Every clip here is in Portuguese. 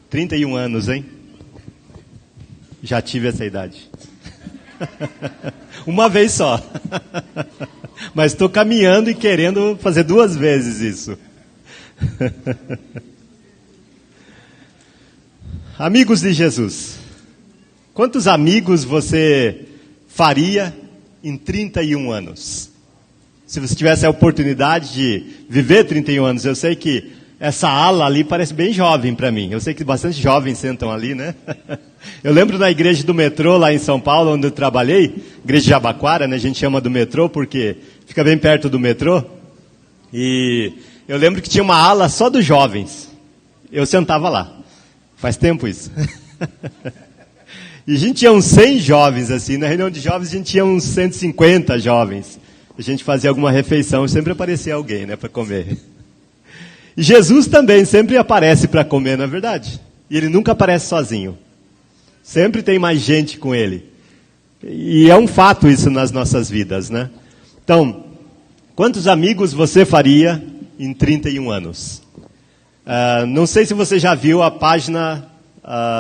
31 anos, hein? Já tive essa idade. Uma vez só. Mas estou caminhando e querendo fazer 2 vezes isso. Amigos de Jesus. Quantos amigos você faria em 31 anos? Se você tivesse a oportunidade de viver 31 anos, eu sei que essa ala ali parece bem jovem para mim. Eu sei que bastante jovens sentam ali, né? Eu lembro na igreja do metrô, lá em São Paulo, onde eu trabalhei, igreja de Jabaquara, né? A gente chama do metrô porque fica bem perto do metrô. E eu lembro que tinha uma ala só dos jovens. Eu sentava lá. Faz tempo isso. E a gente tinha uns 100 jovens, assim. Na reunião de jovens a gente tinha uns 150 jovens. A gente fazia alguma refeição e sempre aparecia alguém, né, para comer. E Jesus também sempre aparece para comer, não é verdade? E ele nunca aparece sozinho. Sempre tem mais gente com ele. E é um fato isso nas nossas vidas, né? Então, quantos amigos você faria em 31 anos? Não sei se você já viu a página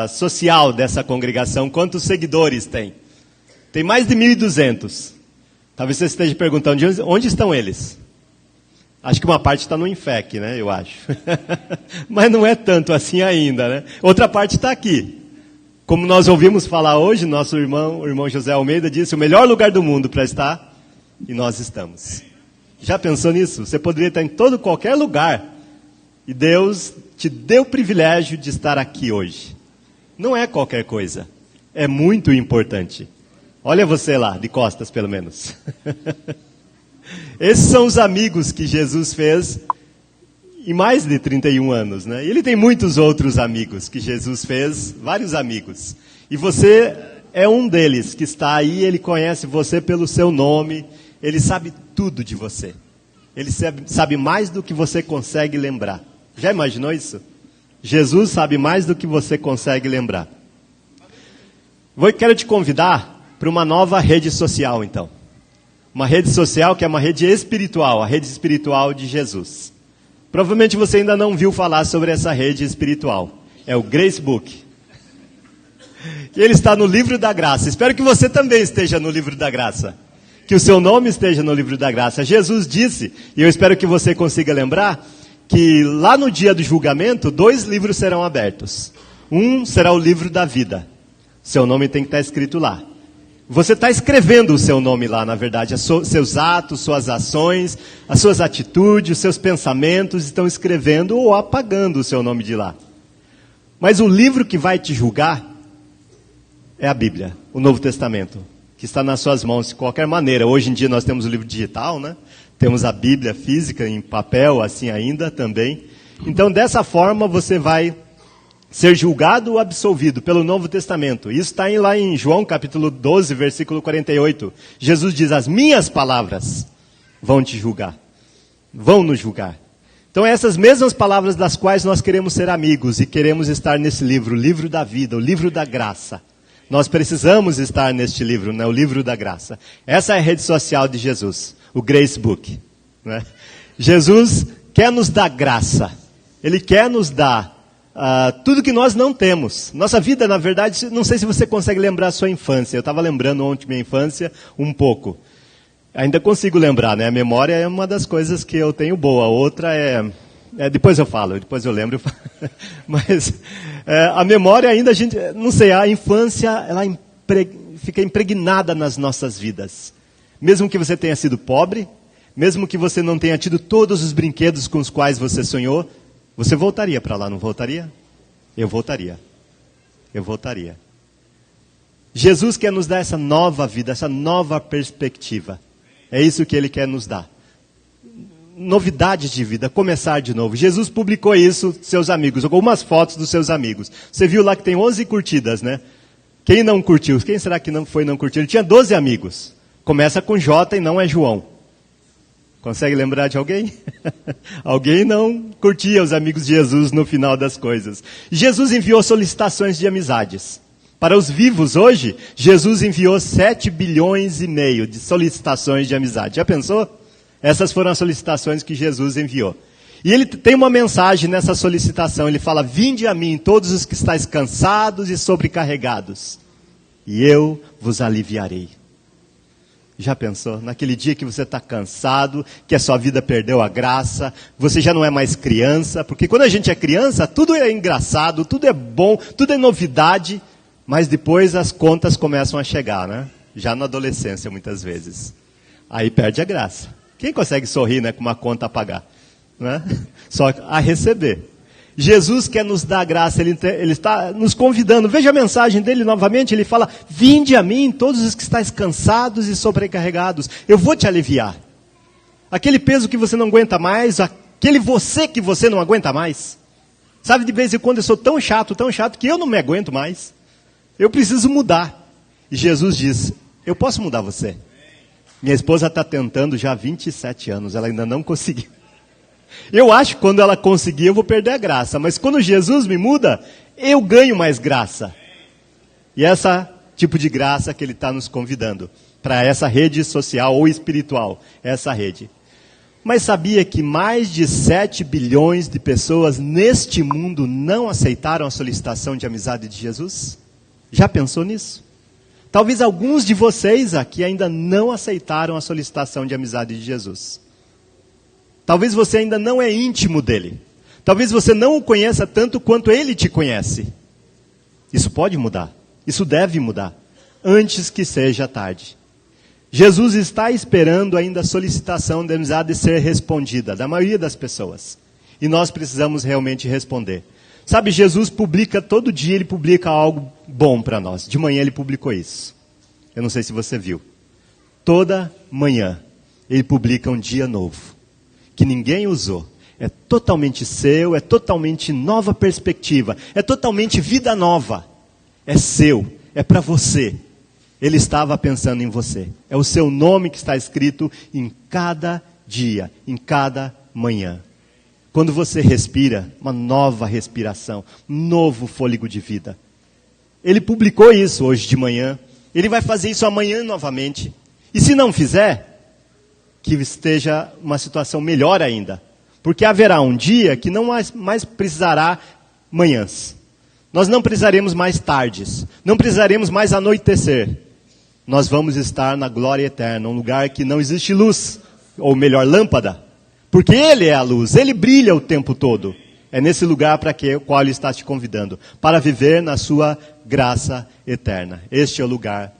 social dessa congregação. Quantos seguidores tem? Tem mais de 1.200. Talvez você esteja perguntando, onde estão eles? Acho que uma parte está no INFEC, né? Eu acho. Mas não é tanto assim ainda, né? Outra parte está aqui. Como nós ouvimos falar hoje, nosso irmão, o irmão José Almeida, disse, o melhor lugar do mundo para estar, e nós estamos. Já pensou nisso? Você poderia estar em qualquer lugar, e Deus te deu o privilégio de estar aqui hoje. Não é qualquer coisa. É muito importante. Olha você lá, de costas pelo menos. Esses são os amigos que Jesus fez em mais de 31 anos, né? E ele tem muitos outros amigos que Jesus fez, vários amigos. E você é um deles que está aí, ele conhece você pelo seu nome, ele sabe tudo de você. Ele sabe mais do que você consegue lembrar. Já imaginou isso? Jesus sabe mais do que você consegue lembrar. Quero te convidar para uma nova rede social, então. Uma rede social que é uma rede espiritual, a rede espiritual de Jesus. Provavelmente você ainda não viu falar sobre essa rede espiritual. É o Gracebook. Ele está no livro da graça. Espero que você também esteja no livro da graça. Que o seu nome esteja no livro da graça. Jesus disse, e eu espero que você consiga lembrar, que lá no dia do julgamento, 2 livros serão abertos. Um será o livro da vida. Seu nome tem que estar escrito lá. Você está escrevendo o seu nome lá, na verdade. Seus atos, suas ações, as suas atitudes, os seus pensamentos estão escrevendo ou apagando o seu nome de lá. Mas o livro que vai te julgar é a Bíblia, o Novo Testamento, que está nas suas mãos de qualquer maneira. Hoje em dia nós temos o livro digital, né? Temos a Bíblia física em papel, assim ainda também. Então, dessa forma, você vai ser julgado ou absolvido pelo Novo Testamento. Isso está lá em João capítulo 12, versículo 48. Jesus diz, as minhas palavras vão te julgar. Vão nos julgar. Então essas mesmas palavras das quais nós queremos ser amigos e queremos estar nesse livro, o livro da vida, o livro da graça. Nós precisamos estar neste livro, né? O livro da graça. Essa é a rede social de Jesus, o Gracebook, né? Jesus quer nos dar graça. Ele quer nos dar tudo que nós não temos. Nossa vida, na verdade, não sei se você consegue lembrar a sua infância. Eu estava lembrando ontem minha infância um pouco. Ainda consigo lembrar, né? A memória é uma das coisas que eu tenho boa. Outra depois eu falo, depois eu lembro. Mas a memória ainda, a gente, não sei, a infância, ela fica impregnada nas nossas vidas. Mesmo que você tenha sido pobre, mesmo que você não tenha tido todos os brinquedos com os quais você sonhou, você voltaria para lá, não voltaria? Eu voltaria. Eu voltaria. Jesus quer nos dar essa nova vida, essa nova perspectiva. É isso que Ele quer nos dar. Novidade de vida, começar de novo. Jesus publicou isso, seus amigos, algumas fotos dos seus amigos. Você viu lá que tem 11 curtidas, né? Quem não curtiu? Quem será que não curtiu? Ele tinha 12 amigos. Começa com J e não é João. Consegue lembrar de alguém? Alguém não curtia os amigos de Jesus no final das coisas. Jesus enviou solicitações de amizades. Para os vivos hoje, Jesus enviou 7,5 bilhões de solicitações de amizade. Já pensou? Essas foram as solicitações que Jesus enviou. E ele tem uma mensagem nessa solicitação. Ele fala: vinde a mim todos os que estáis cansados e sobrecarregados, e eu vos aliviarei. Já pensou? Naquele dia que você está cansado, que a sua vida perdeu a graça, você já não é mais criança, porque quando a gente é criança, tudo é engraçado, tudo é bom, tudo é novidade, mas depois as contas começam a chegar, né? Já na adolescência, muitas vezes. Aí perde a graça. Quem consegue sorrir, né, com uma conta a pagar? Né? Só a receber. Jesus quer nos dar graça, ele está nos convidando. Veja a mensagem dele novamente, ele fala: vinde a mim todos os que estáis cansados e sobrecarregados, eu vou te aliviar. Aquele peso que você não aguenta mais, aquele você que você não aguenta mais. Sabe, de vez em quando eu sou tão chato que eu não me aguento mais. Eu preciso mudar. E Jesus diz: eu posso mudar você. Minha esposa está tentando já há 27 anos, ela ainda não conseguiu. Eu acho que quando ela conseguir eu vou perder a graça, mas quando Jesus me muda, eu ganho mais graça. E essa tipo de graça que ele está nos convidando, para essa rede social ou espiritual, essa rede. Mas sabia que mais de 7 bilhões de pessoas neste mundo não aceitaram a solicitação de amizade de Jesus? Já pensou nisso? Talvez alguns de vocês aqui ainda não aceitaram a solicitação de amizade de Jesus. Talvez você ainda não é íntimo dele. Talvez você não o conheça tanto quanto ele te conhece. Isso pode mudar. Isso deve mudar. Antes que seja tarde. Jesus está esperando ainda a solicitação de amizade ser respondida, da maioria das pessoas. E nós precisamos realmente responder. Sabe, Jesus publica, todo dia ele publica algo bom para nós. De manhã ele publicou isso. Eu não sei se você viu. Toda manhã ele publica um dia novo, que ninguém usou. É totalmente seu, é totalmente nova perspectiva, é totalmente vida nova. É seu, é para você. Ele estava pensando em você. É o seu nome que está escrito em cada dia, em cada manhã. Quando você respira, uma nova respiração, um novo fôlego de vida. Ele publicou isso hoje de manhã. Ele vai fazer isso amanhã novamente. E se não fizer, que esteja uma situação melhor ainda. Porque haverá um dia que não mais precisará manhãs. Nós não precisaremos mais tardes. Não precisaremos mais anoitecer. Nós vamos estar na glória eterna, um lugar que não existe luz, ou melhor, lâmpada. Porque Ele é a luz, Ele brilha o tempo todo. É nesse lugar para o qual Ele está te convidando, para viver na sua graça eterna. Este é o lugar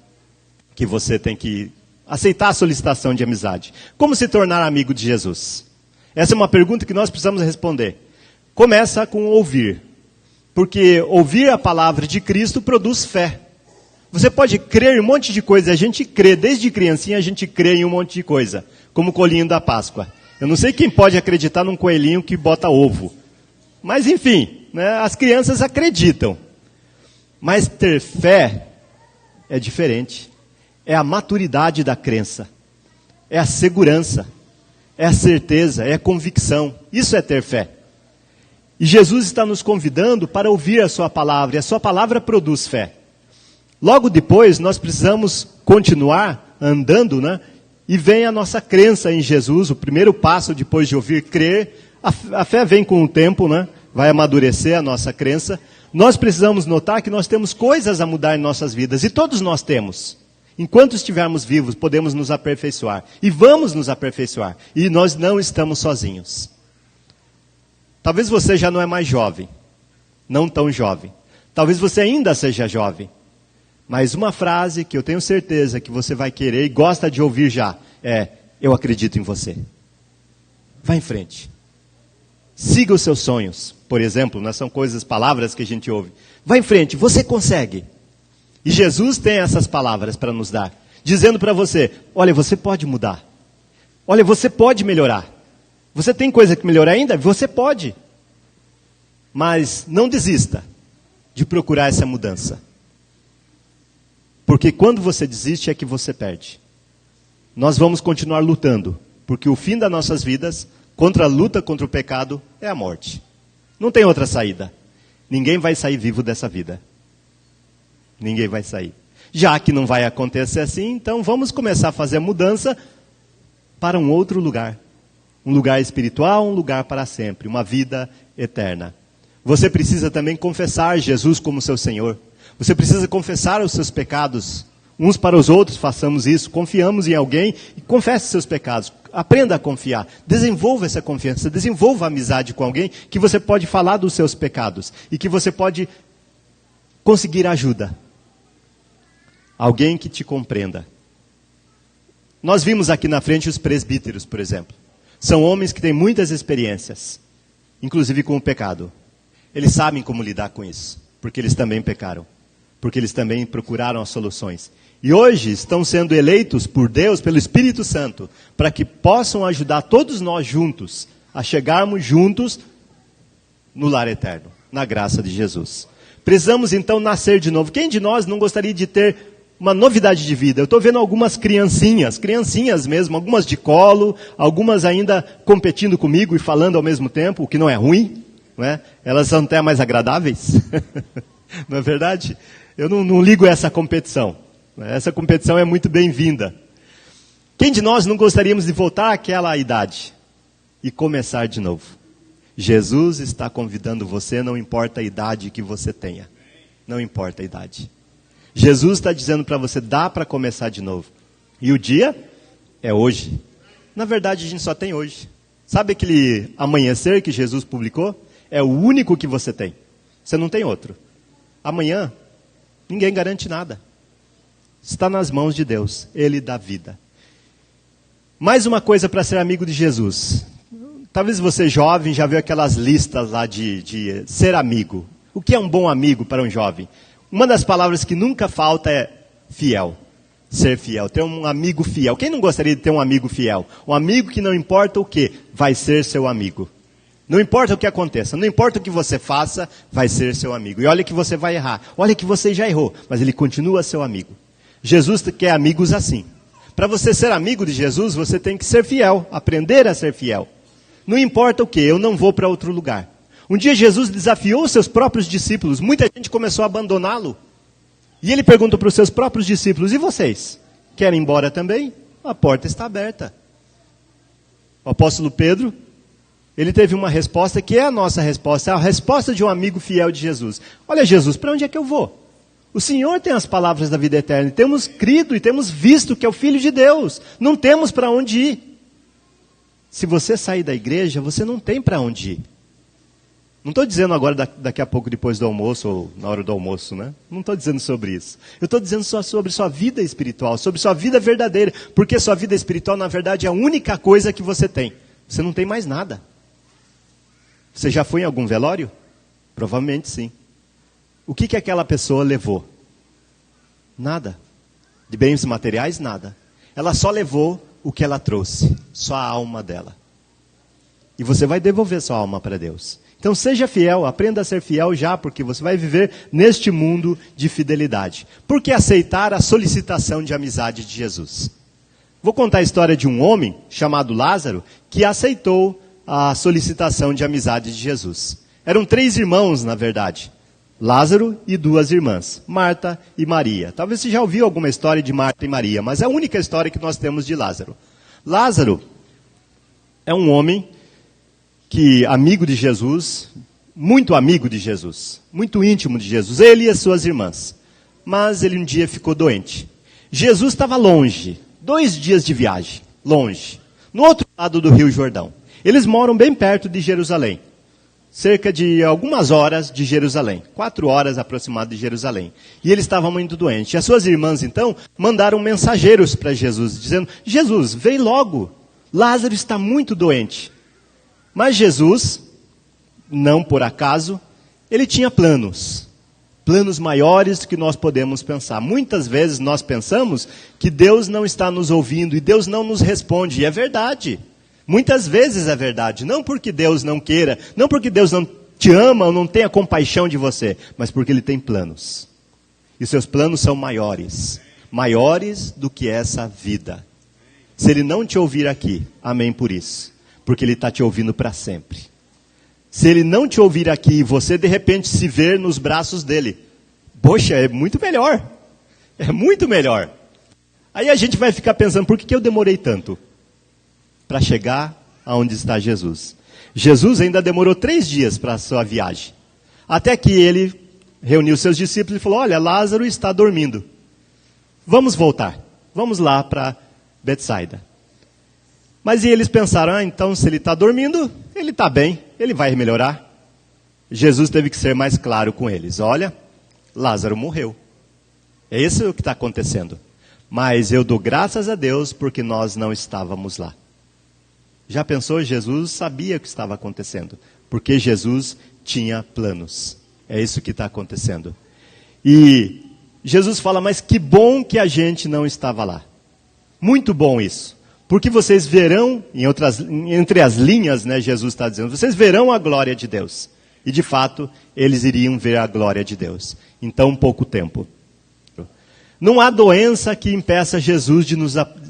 que você tem que aceitar a solicitação de amizade. Como se tornar amigo de Jesus? Essa é uma pergunta que nós precisamos responder. Começa com ouvir. Porque ouvir a palavra de Cristo produz fé. Você pode crer em um monte de coisa. A gente crê, desde criancinha a gente crê em um monte de coisa. Como o coelhinho da Páscoa. Eu não sei quem pode acreditar num coelhinho que bota ovo. Mas enfim, né, as crianças acreditam. Mas ter fé é diferente. É a maturidade da crença. É a segurança. É a certeza, é a convicção. Isso é ter fé. E Jesus está nos convidando para ouvir a sua palavra. E a sua palavra produz fé. Logo depois, nós precisamos continuar andando, né? E vem a nossa crença em Jesus. O primeiro passo depois de ouvir, crer. A fé vem com o tempo, né? Vai amadurecer a nossa crença. Nós precisamos notar que nós temos coisas a mudar em nossas vidas. E todos nós temos. Enquanto estivermos vivos, podemos nos aperfeiçoar. E vamos nos aperfeiçoar. E nós não estamos sozinhos. Talvez você já não é mais jovem. Não tão jovem. Talvez você ainda seja jovem. Mas uma frase que eu tenho certeza que você vai querer e gosta de ouvir já é: eu acredito em você. Vá em frente. Siga os seus sonhos. Por exemplo, não são coisas, palavras que a gente ouve. Vá em frente, você consegue. E Jesus tem essas palavras para nos dar. Dizendo para você: olha, você pode mudar. Olha, você pode melhorar. Você tem coisa que melhorar ainda? Você pode. Mas não desista de procurar essa mudança. Porque quando você desiste é que você perde. Nós vamos continuar lutando. Porque o fim das nossas vidas, contra a luta contra o pecado, é a morte. Não tem outra saída. Ninguém vai sair vivo dessa vida. Ninguém vai sair. Já que não vai acontecer assim, então vamos começar a fazer a mudança para um outro lugar. Um lugar espiritual, um lugar para sempre, uma vida eterna. Você precisa também confessar Jesus como seu Senhor. Você precisa confessar os seus pecados. Uns para os outros, façamos isso. Confiamos em alguém e confesse seus pecados. Aprenda a confiar. Desenvolva essa confiança. Desenvolva amizade com alguém que você pode falar dos seus pecados. E que você pode conseguir ajuda. Alguém que te compreenda. Nós vimos aqui na frente os presbíteros, por exemplo. São homens que têm muitas experiências, inclusive com o pecado. Eles sabem como lidar com isso, porque eles também pecaram, porque eles também procuraram as soluções. E hoje estão sendo eleitos por Deus, pelo Espírito Santo, para que possam ajudar todos nós juntos a chegarmos juntos no lar eterno, na graça de Jesus. Precisamos então nascer de novo. Quem de nós não gostaria de ter uma novidade de vida? Eu estou vendo algumas criancinhas mesmo, algumas de colo, algumas ainda competindo comigo e falando ao mesmo tempo, o que não é ruim, não é? Elas são até mais agradáveis, não é verdade? Eu não ligo a essa competição, essa competição é muito bem-vinda. Quem de nós não gostaríamos de voltar àquela idade e começar de novo? Jesus está convidando você, não importa a idade que você tenha, não importa a idade. Jesus está dizendo para você, dá para começar de novo. E o dia é hoje. Na verdade, a gente só tem hoje. Sabe aquele amanhecer que Jesus publicou? É o único que você tem. Você não tem outro. Amanhã, ninguém garante nada. Está nas mãos de Deus. Ele dá vida. Mais uma coisa para ser amigo de Jesus. Talvez você jovem já viu aquelas listas lá de ser amigo. O que é um bom amigo para um jovem? Uma das palavras que nunca falta é fiel. Ser fiel, ter um amigo fiel. Quem não gostaria de ter um amigo fiel? Um amigo que não importa o que, vai ser seu amigo. Não importa o que aconteça, não importa o que você faça, vai ser seu amigo. E olha que você vai errar, olha que você já errou, mas ele continua seu amigo. Jesus quer amigos assim. Para você ser amigo de Jesus, você tem que ser fiel, aprender a ser fiel. Não importa o que, eu não vou para outro lugar. Um dia Jesus desafiou os seus próprios discípulos, muita gente começou a abandoná-lo. E ele pergunta para os seus próprios discípulos, e vocês? Querem ir embora também? A porta está aberta. O apóstolo Pedro, ele teve uma resposta que é a nossa resposta, a resposta de um amigo fiel de Jesus. Olha Jesus, para onde é que eu vou? O Senhor tem as palavras da vida eterna, e temos crido e temos visto que é o Filho de Deus. Não temos para onde ir. Se você sair da igreja, você não tem para onde ir. Não estou dizendo agora daqui a pouco, depois do almoço, ou na hora do almoço, né? Não estou dizendo sobre isso. Eu estou dizendo só sobre sua vida espiritual, sobre sua vida verdadeira. Porque sua vida espiritual, na verdade, é a única coisa que você tem. Você não tem mais nada. Você já foi em algum velório? Provavelmente sim. O que aquela pessoa levou? Nada. De bens materiais, nada. Ela só levou o que ela trouxe. Só a alma dela. E você vai devolver sua alma para Deus. Então seja fiel, aprenda a ser fiel já, porque você vai viver neste mundo de fidelidade. Por que aceitar a solicitação de amizade de Jesus? Vou contar a história de um homem chamado Lázaro, que aceitou a solicitação de amizade de Jesus. Eram 3 irmãos, na verdade. Lázaro e 2 irmãs, Marta e Maria. Talvez você já ouviu alguma história de Marta e Maria, mas é a única história que nós temos de Lázaro. Lázaro é um homem que, amigo de Jesus, muito íntimo de Jesus, ele e as suas irmãs. Mas ele um dia ficou doente. Jesus estava longe, 2 dias de viagem, longe, no outro lado do Rio Jordão. Eles moram bem perto de Jerusalém, cerca de algumas horas de Jerusalém, 4 horas aproximadamente de Jerusalém. E ele estava muito doente. E as suas irmãs, então, mandaram mensageiros para Jesus, dizendo, Jesus, vem logo, Lázaro está muito doente. Mas Jesus, não por acaso, ele tinha planos maiores do que nós podemos pensar. Muitas vezes nós pensamos que Deus não está nos ouvindo e Deus não nos responde, e é verdade. Muitas vezes é verdade, não porque Deus não queira, não porque Deus não te ama ou não tenha compaixão de você, mas porque Ele tem planos. E seus planos são maiores do que essa vida. Se Ele não te ouvir aqui, amém por isso. Porque Ele está te ouvindo para sempre. Se Ele não te ouvir aqui e você de repente se ver nos braços dEle, poxa, é muito melhor. É muito melhor. Aí a gente vai ficar pensando, por que eu demorei tanto para chegar aonde está Jesus. Jesus ainda demorou 3 dias para a sua viagem. Até que ele reuniu seus discípulos e falou, olha, Lázaro está dormindo. Vamos voltar. Vamos lá para Betsaida. Mas e eles pensaram, então se ele está dormindo, ele está bem, ele vai melhorar. Jesus teve que ser mais claro com eles. Olha, Lázaro morreu. É isso que está acontecendo. Mas eu dou graças a Deus porque nós não estávamos lá. Já pensou? Jesus sabia o que estava acontecendo. Porque Jesus tinha planos. É isso que está acontecendo. E Jesus fala, mas que bom que a gente não estava lá. Muito bom isso. Porque vocês verão, entre as linhas, né, Jesus está dizendo, vocês verão a glória de Deus. E de fato, eles iriam ver a glória de Deus. Em tão pouco tempo. Não há doença que impeça Jesus de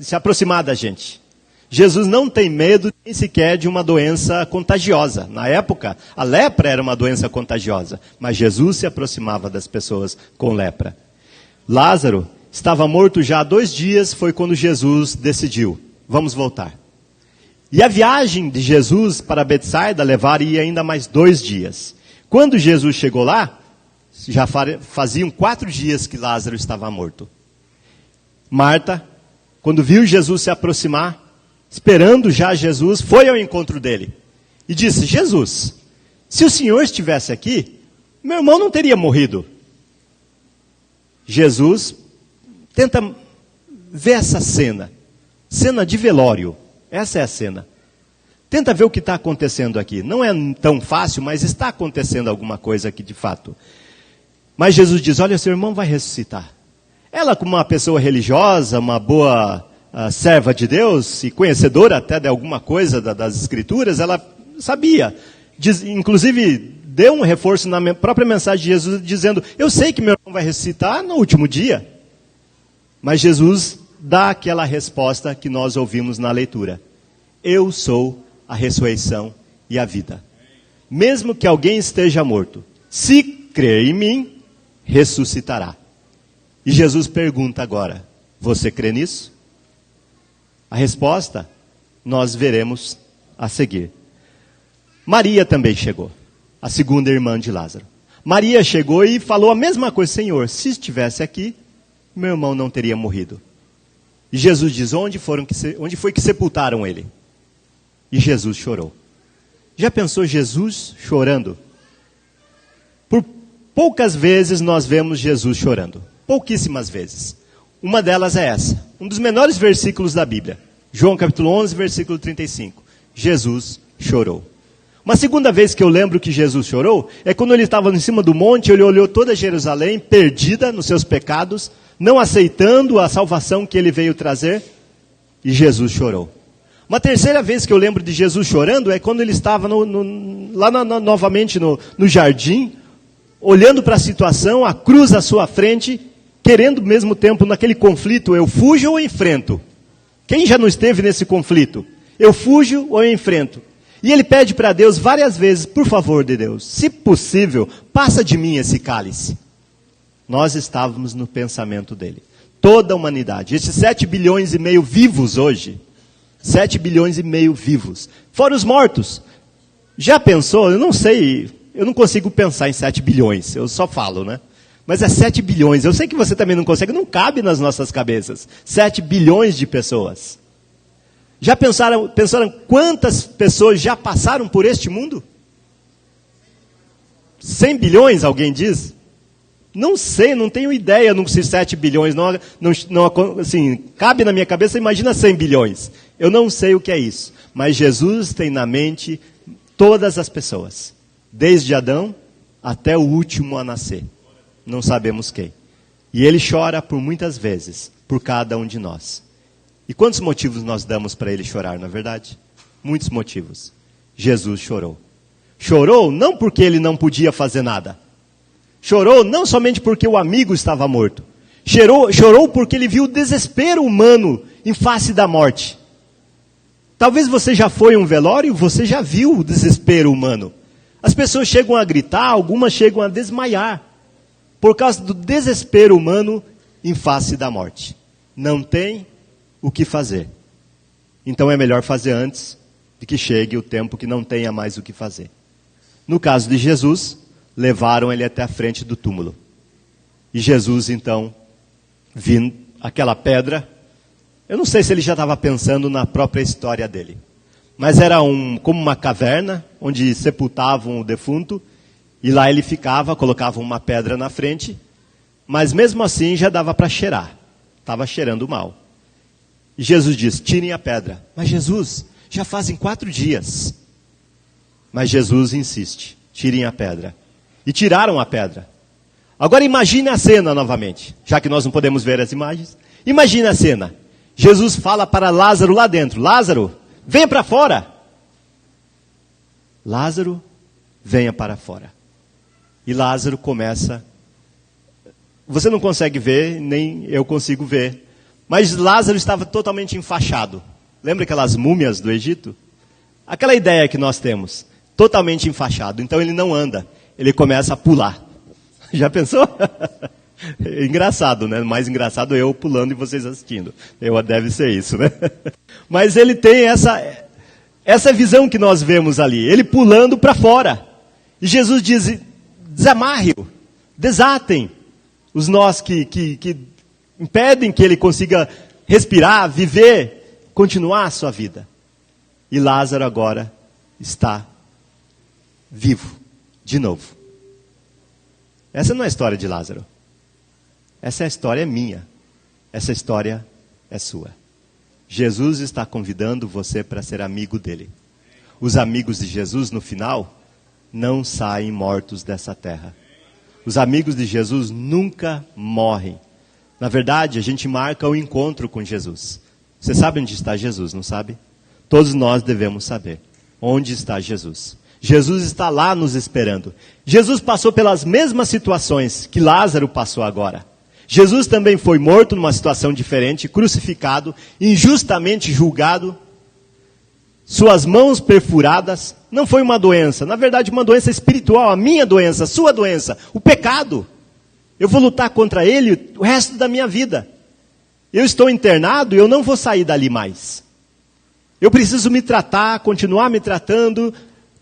se aproximar da gente. Jesus não tem medo nem sequer de uma doença contagiosa. Na época, a lepra era uma doença contagiosa. Mas Jesus se aproximava das pessoas com lepra. Lázaro estava morto já há 2 dias, foi quando Jesus decidiu. Vamos voltar. E a viagem de Jesus para Betsaida levaria ainda mais 2 dias. Quando Jesus chegou lá, já faziam 4 dias que Lázaro estava morto. Marta, quando viu Jesus se aproximar, esperando já Jesus, foi ao encontro dele. E disse, Jesus, se o Senhor estivesse aqui, meu irmão não teria morrido. Jesus tenta ver essa cena. Cena de velório. Essa é a cena. Tenta ver o que está acontecendo aqui. Não é tão fácil, mas está acontecendo alguma coisa aqui de fato. Mas Jesus diz, olha, seu irmão vai ressuscitar. Ela, como uma pessoa religiosa, uma boa serva de Deus, e conhecedora até de alguma coisa das Escrituras, ela sabia. Inclusive, deu um reforço na própria mensagem de Jesus, dizendo, eu sei que meu irmão vai ressuscitar no último dia. Mas Jesus dá aquela resposta que nós ouvimos na leitura. Eu sou a ressurreição e a vida. Mesmo que alguém esteja morto, se crer em mim, ressuscitará. E Jesus pergunta agora, você crê nisso? A resposta, nós veremos a seguir. Maria também chegou, a segunda irmã de Lázaro. Maria chegou e falou a mesma coisa, Senhor, se estivesse aqui, meu irmão não teria morrido. E Jesus diz, onde foi que sepultaram ele? E Jesus chorou. Já pensou Jesus chorando? Por poucas vezes nós vemos Jesus chorando. Pouquíssimas vezes. Uma delas é essa. Um dos menores versículos da Bíblia. João capítulo 11, versículo 35. Jesus chorou. Uma segunda vez que eu lembro que Jesus chorou, é quando ele estava em cima do monte, ele olhou toda Jerusalém, perdida nos seus pecados, não aceitando a salvação que ele veio trazer, e Jesus chorou. Uma terceira vez que eu lembro de Jesus chorando, é quando ele estava novamente no jardim, olhando para a situação, a cruz à sua frente, querendo ao mesmo tempo naquele conflito, eu fujo ou enfrento? Quem já não esteve nesse conflito? Eu fujo ou eu enfrento? E ele pede para Deus várias vezes, por favor de Deus, se possível, passa de mim esse cálice. Nós estávamos no pensamento dele. Toda a humanidade, esses 7 bilhões e meio vivos hoje, 7 bilhões e meio vivos, fora os mortos. Já pensou? Eu não sei, eu não consigo pensar em 7 bilhões, eu só falo, né? Mas é 7 bilhões, eu sei que você também não consegue, não cabe nas nossas cabeças. 7 bilhões de pessoas. Já pensaram quantas pessoas já passaram por este mundo? 100 bilhões, alguém diz? Não sei, não tenho ideia, não sei 7 bilhões, não, assim, cabe na minha cabeça, imagina 100 bilhões. Eu não sei o que é isso, mas Jesus tem na mente todas as pessoas, desde Adão até o último a nascer. Não sabemos quem. E ele chora por muitas vezes, por cada um de nós. E quantos motivos nós damos para ele chorar, na verdade? Muitos motivos. Jesus chorou. Chorou não porque ele não podia fazer nada. Chorou não somente porque o amigo estava morto. Chorou porque ele viu o desespero humano em face da morte. Talvez você já foi a um velório, você já viu o desespero humano. As pessoas chegam a gritar, algumas chegam a desmaiar. Por causa do desespero humano em face da morte. Não tem o que fazer. Então é melhor fazer antes de que chegue o tempo que não tenha mais o que fazer. No caso de Jesus, levaram ele até a frente do túmulo. E Jesus, então, vindo aquela pedra, eu não sei se ele já estava pensando na própria história dele, mas era como uma caverna, onde sepultavam o defunto, e lá ele ficava, colocavam uma pedra na frente, mas mesmo assim já dava para cheirar, estava cheirando mal. E Jesus diz, tirem a pedra. Mas Jesus, já fazem 4 dias. Mas Jesus insiste, tirem a pedra. E tiraram a pedra. Agora imagine a cena novamente, já que nós não podemos ver as imagens. Imagine a cena. Jesus fala para Lázaro lá dentro, Lázaro, venha para fora. Lázaro, venha para fora. E Lázaro começa, você não consegue ver, nem eu consigo ver, mas Lázaro estava totalmente enfaixado. Lembra aquelas múmias do Egito? Aquela ideia que nós temos, totalmente enfaixado. Então ele não anda, ele começa a pular. Já pensou? É engraçado, né? Mais engraçado eu pulando e vocês assistindo. Deve ser isso, né? Mas ele tem essa visão que nós vemos ali. Ele pulando para fora. E Jesus diz, desamarre-o, desatem os nós que impedem que ele consiga respirar, viver, continuar a sua vida. E Lázaro agora está vivo, de novo. Essa não é a história de Lázaro. Essa história é minha. Essa história é sua. Jesus está convidando você para ser amigo dele. Os amigos de Jesus, no final, não saem mortos dessa terra. Os amigos de Jesus nunca morrem. Na verdade, a gente marca o encontro com Jesus. Você sabe onde está Jesus, não sabe? Todos nós devemos saber onde está Jesus. Jesus está lá nos esperando. Jesus passou pelas mesmas situações que Lázaro passou agora. Jesus também foi morto numa situação diferente, crucificado, injustamente julgado, suas mãos perfuradas. Não foi uma doença, na verdade uma doença espiritual, a minha doença, a sua doença, o pecado. Eu vou lutar contra ele o resto da minha vida. Eu estou internado e eu não vou sair dali mais. Eu preciso me tratar, continuar me tratando,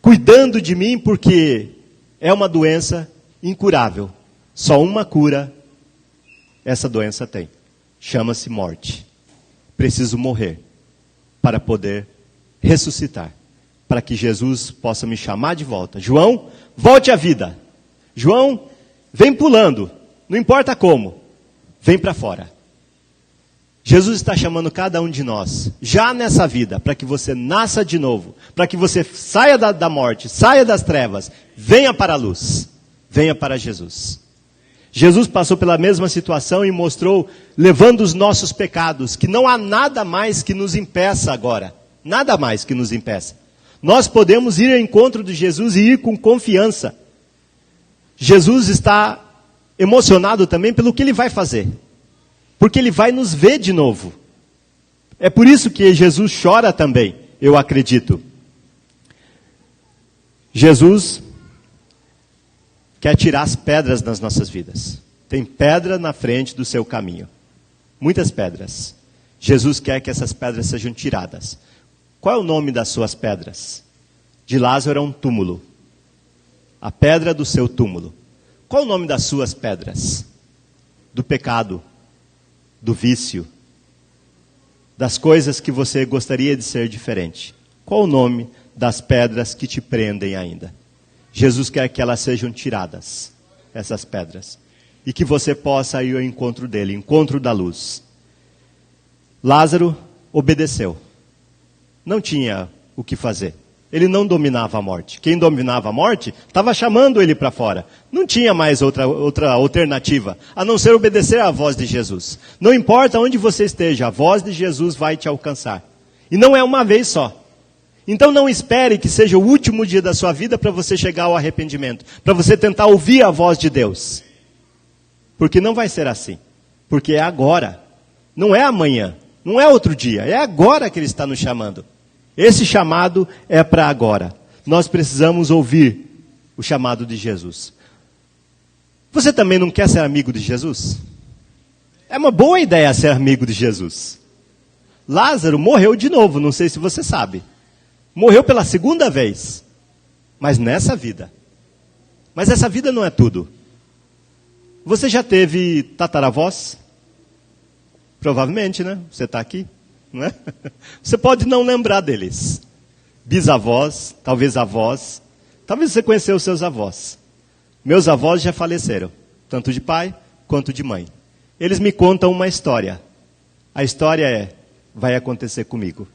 cuidando de mim, porque é uma doença incurável. Só uma cura essa doença tem. Chama-se morte. Preciso morrer para poder ressuscitar. Para que Jesus possa me chamar de volta. João, volte à vida. João, vem pulando. Não importa como. Vem para fora. Jesus está chamando cada um de nós, já nessa vida, para que você nasça de novo. Para que você saia da morte, saia das trevas. Venha para a luz. Venha para Jesus. Jesus passou pela mesma situação e mostrou, levando os nossos pecados, que não há nada mais que nos impeça agora. Nada mais que nos impeça. Nós podemos ir ao encontro de Jesus e ir com confiança. Jesus está emocionado também pelo que ele vai fazer. Porque ele vai nos ver de novo. É por isso que Jesus chora também, eu acredito. Jesus quer tirar as pedras das nossas vidas. Tem pedra na frente do seu caminho. Muitas pedras. Jesus quer que essas pedras sejam tiradas. Qual é o nome das suas pedras? De Lázaro é um túmulo. A pedra do seu túmulo. Qual é o nome das suas pedras? Do pecado, do vício, das coisas que você gostaria de ser diferente. Qual o nome das pedras que te prendem ainda? Jesus quer que elas sejam tiradas, essas pedras. E que você possa ir ao encontro dele, encontro da luz. Lázaro obedeceu. Não tinha o que fazer. Ele não dominava a morte. Quem dominava a morte estava chamando ele para fora. Não tinha mais outra alternativa, a não ser obedecer à voz de Jesus. Não importa onde você esteja, a voz de Jesus vai te alcançar. E não é uma vez só. Então não espere que seja o último dia da sua vida para você chegar ao arrependimento. Para você tentar ouvir a voz de Deus. Porque não vai ser assim. Porque é agora. Não é amanhã. Não é outro dia. É agora que Ele está nos chamando. Esse chamado é para agora. Nós precisamos ouvir o chamado de Jesus. Você também não quer ser amigo de Jesus? É uma boa ideia ser amigo de Jesus. Lázaro morreu de novo, não sei se você sabe. Morreu pela segunda vez. Mas nessa vida. Mas essa vida não é tudo. Você já teve tataravós? Provavelmente, né? Você está aqui, não é? Você pode não lembrar deles. Bisavós, talvez avós. Talvez você conheceu os seus avós. Meus avós já faleceram, tanto de pai quanto de mãe. Eles me contam uma história. A história vai acontecer comigo.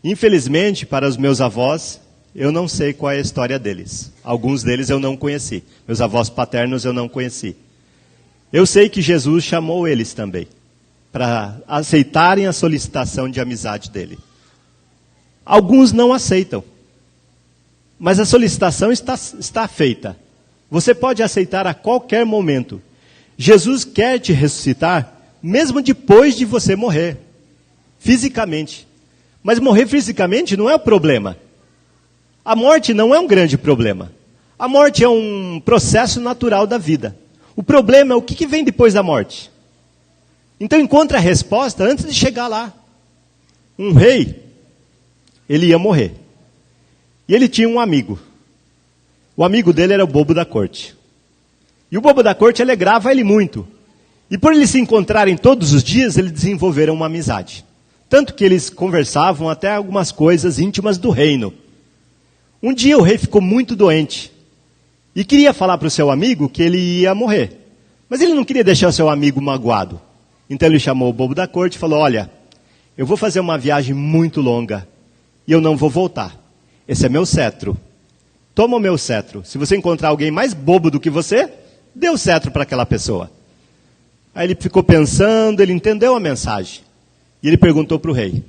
Infelizmente, para os meus avós, eu não sei qual é a história deles. Alguns deles eu não conheci. Meus avós paternos eu não conheci. Eu sei que Jesus chamou eles também, para aceitarem a solicitação de amizade dele. Alguns não aceitam. Mas a solicitação está feita. Você pode aceitar a qualquer momento. Jesus quer te ressuscitar, mesmo depois de você morrer. Fisicamente. Mas morrer fisicamente não é o problema. A morte não é um grande problema. A morte é um processo natural da vida. O problema é o que vem depois da morte. Então encontre a resposta antes de chegar lá. Um rei, ele ia morrer. E ele tinha um amigo. O amigo dele era o bobo da corte. E o bobo da corte alegrava ele muito. E por eles se encontrarem todos os dias, eles desenvolveram uma amizade. Tanto que eles conversavam até algumas coisas íntimas do reino. Um dia o rei ficou muito doente. E queria falar para o seu amigo que ele ia morrer. Mas ele não queria deixar o seu amigo magoado. Então ele chamou o bobo da corte e falou, olha, eu vou fazer uma viagem muito longa. E eu não vou voltar. Esse é meu cetro. Toma o meu cetro. Se você encontrar alguém mais bobo do que você, dê o cetro para aquela pessoa. Aí ele ficou pensando, ele entendeu a mensagem. E ele perguntou para o rei,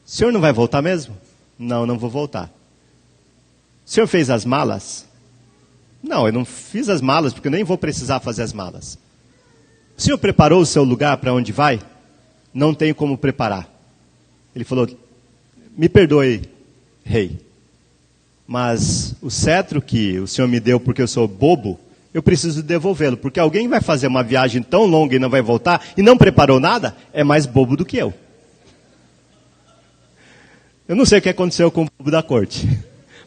o senhor não vai voltar mesmo? Não, não vou voltar. O senhor fez as malas? Não, eu não fiz as malas, porque eu nem vou precisar fazer as malas. O senhor preparou o seu lugar para onde vai? Não tenho como preparar. Ele falou, me perdoe, rei, mas o cetro que o senhor me deu porque eu sou bobo, eu preciso devolvê-lo, porque alguém vai fazer uma viagem tão longa e não vai voltar, e não preparou nada, é mais bobo do que eu. Eu não sei o que aconteceu com o bobo da corte,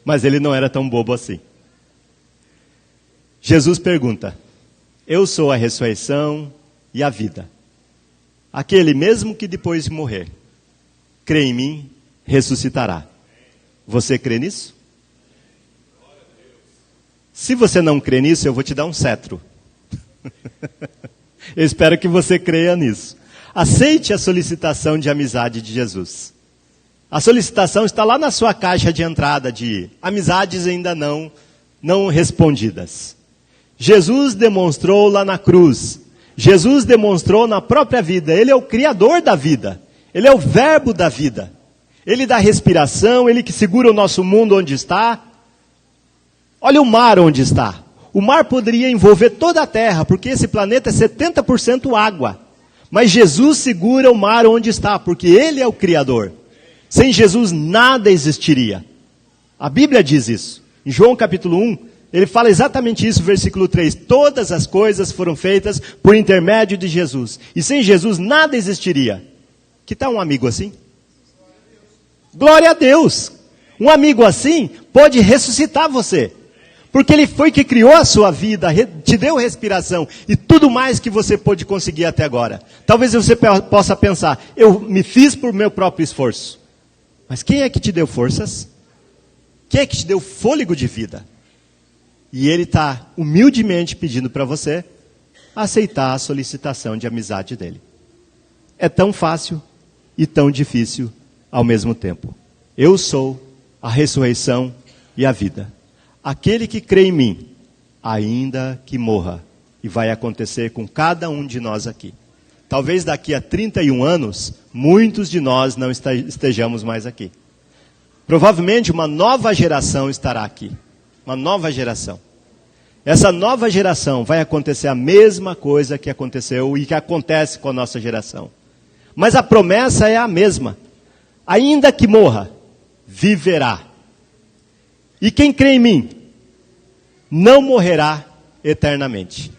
mas ele não era tão bobo assim. Jesus pergunta, eu sou a ressurreição e a vida. Aquele mesmo que depois de morrer, crê em mim, ressuscitará. Você crê nisso? Se você não crê nisso, eu vou te dar um cetro. Eu espero que você creia nisso. Aceite a solicitação de amizade de Jesus. A solicitação está lá na sua caixa de entrada de amizades ainda não respondidas. Jesus demonstrou lá na cruz. Jesus demonstrou na própria vida. Ele é o criador da vida. Ele é o verbo da vida. Ele dá respiração, ele que segura o nosso mundo onde está. Olha o mar onde está. O mar poderia envolver toda a terra, porque esse planeta é 70% água. Mas Jesus segura o mar onde está, porque ele é o Criador. Sem Jesus nada existiria. A Bíblia diz isso. Em João capítulo 1, ele fala exatamente isso, versículo 3. Todas as coisas foram feitas por intermédio de Jesus. E sem Jesus nada existiria. Que tal um amigo assim? Glória a Deus! Um amigo assim pode ressuscitar você. Porque ele foi que criou a sua vida, te deu respiração e tudo mais que você pôde conseguir até agora. Talvez você possa pensar, eu me fiz por meu próprio esforço. Mas quem é que te deu forças? Quem é que te deu fôlego de vida? E ele está humildemente pedindo para você aceitar a solicitação de amizade dele. É tão fácil e tão difícil ao mesmo tempo. Eu sou a ressurreição e a vida. Aquele que crê em mim, ainda que morra, e vai acontecer com cada um de nós aqui. Talvez daqui a 31 anos, muitos de nós não estejamos mais aqui. Provavelmente uma nova geração estará aqui. Uma nova geração. Essa nova geração vai acontecer a mesma coisa que aconteceu e que acontece com a nossa geração. Mas a promessa é a mesma. Ainda que morra, viverá. E quem crê em mim, não morrerá eternamente.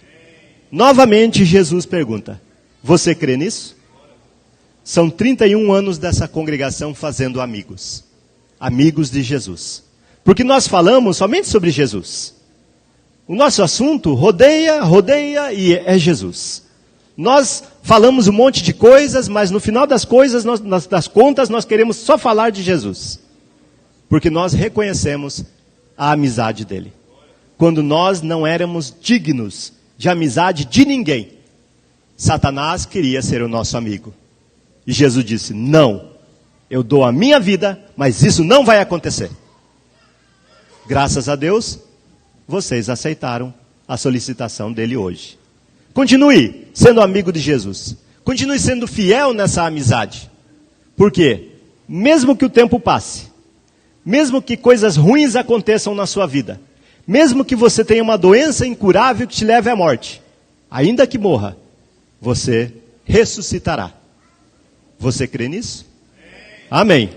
Novamente Jesus pergunta, você crê nisso? São 31 anos dessa congregação fazendo amigos. Amigos de Jesus. Porque nós falamos somente sobre Jesus. O nosso assunto rodeia e é Jesus. Nós falamos um monte de coisas, mas no final das coisas, das contas, nós queremos só falar de Jesus. Porque nós reconhecemos a amizade dele. Quando nós não éramos dignos de amizade de ninguém, Satanás queria ser o nosso amigo. E Jesus disse, não, eu dou a minha vida, mas isso não vai acontecer. Graças a Deus, vocês aceitaram a solicitação dele hoje. Continue sendo amigo de Jesus. Continue sendo fiel nessa amizade. Por quê? Mesmo que o tempo passe, mesmo que coisas ruins aconteçam na sua vida, mesmo que você tenha uma doença incurável que te leve à morte, ainda que morra, você ressuscitará. Você crê nisso? Amém.